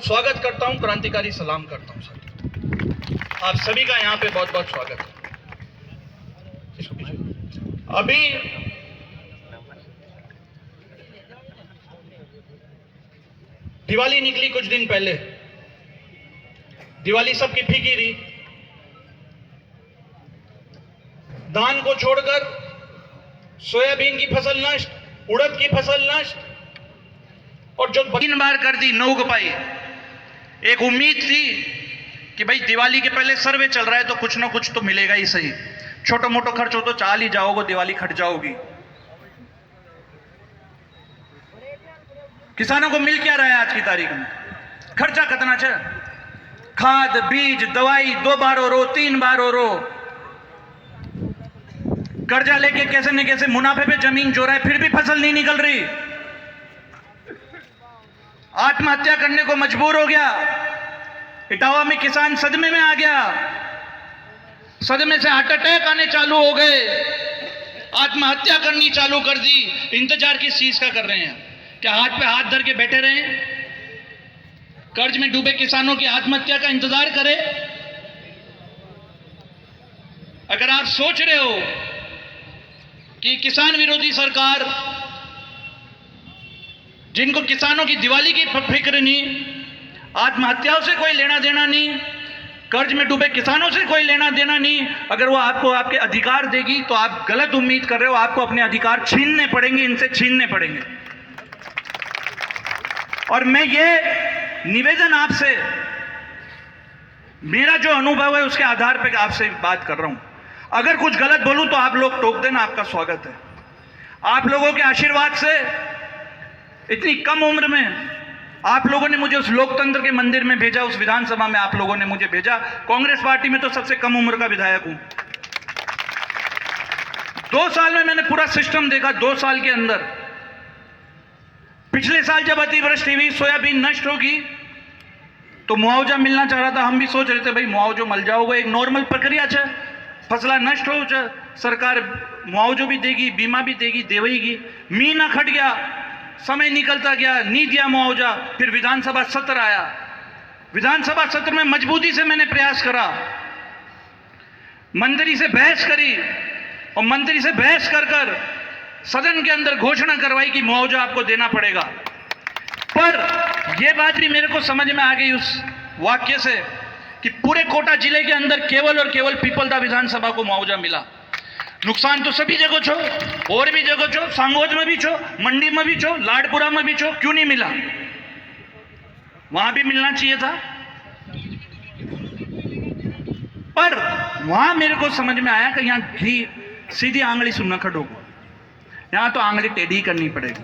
बहुत स्वागत करता हूं, क्रांतिकारी सलाम करता हूं सर। आप सभी का यहां पे बहुत बहुत स्वागत है। अभी दिवाली निकली कुछ दिन पहले, दिवाली सबकी फीकी रही। धान को छोड़कर सोयाबीन की फसल नष्ट, उड़द की फसल नष्ट, और जो 3 बार कर दी, न उग पाई। एक उम्मीद थी कि भाई दिवाली के पहले सर्वे चल रहा है तो कुछ ना कुछ तो मिलेगा ही सही, छोटा मोटा खर्च हो तो चाल ही जाओगे, दिवाली खट जाओगी। किसानों को मिल क्या रहा है आज की तारीख में? खर्चा कितना है? खाद बीज दवाई 2 बार हो रो, 3 बार हो रो, कर्जा लेके कैसे न कैसे मुनाफे पे जमीन जो रहा है, फिर भी फसल नहीं निकल रही। आत्महत्या करने को मजबूर हो गया। इटावा में किसान सदमे में आ गया, सदमे से हार्ट अटैक आने चालू हो गए, आत्महत्या करनी चालू कर दी। इंतजार किस चीज का कर रहे हैं? क्या हाथ पे हाथ धर के बैठे रहें? कर्ज में डूबे किसानों की आत्महत्या का इंतजार करें? अगर आप सोच रहे हो कि किसान विरोधी सरकार, जिनको किसानों की दिवाली की फिक्र नहीं, आत्महत्याओं से कोई लेना देना नहीं, कर्ज में डूबे किसानों से कोई लेना देना नहीं, अगर वो आपको आपके अधिकार देगी तो आप गलत उम्मीद कर रहे हो। आपको अपने अधिकार छीनने पड़ेंगे, इनसे छीनने पड़ेंगे। और मैं ये निवेदन आपसे, मेरा जो अनुभव है उसके आधार पर आपसे बात कर रहा हूं। अगर कुछ गलत बोलूं तो आप लोग टोक देना, आपका स्वागत है। आप लोगों के आशीर्वाद से इतनी कम उम्र में आप लोगों ने मुझे उस लोकतंत्र के मंदिर में भेजा, उस विधानसभा में आप लोगों ने मुझे भेजा। कांग्रेस पार्टी में तो सबसे कम उम्र का विधायक हूं। 2 साल में मैंने पूरा सिस्टम देखा। 2 साल के अंदर, पिछले साल जब अतिवृष्टि हुई, सोयाबीन नष्ट होगी तो मुआवजा मिलना चाह रहा था। हम भी सोच रहे थे भाई मुआवजो मिल जाओगे, एक नॉर्मल प्रक्रिया है। फसला नष्ट हो जाए, सरकार मुआवजो भी देगी, बीमा भी देगी, देवेगी। महीना खट गया, समय निकलता गया, नहीं दिया मुआवजा। फिर विधानसभा सत्र आया। विधानसभा सत्र में मजबूती से मैंने प्रयास करा, मंत्री से बहस करी, और मंत्री से बहस कर कर सदन के अंदर घोषणा करवाई कि मुआवजा आपको देना पड़ेगा। पर यह बात भी मेरे को समझ में आ गई उस वाक्य से कि पूरे कोटा जिले के अंदर केवल और केवल पीपलदा विधानसभा को मुआवजा मिला। नुकसान तो सभी जगह छो, और भी जगह छो, सांगोद में भी छो, मंडी में भी छो, लाडपुरा में भी छो, क्यों नहीं मिला? वहां भी मिलना चाहिए था। पर वहां मेरे को समझ में आया कि यहां सीधी आंगली सुनना खड़ो, यहां तो आंगली टेढ़ी करनी पड़ेगी।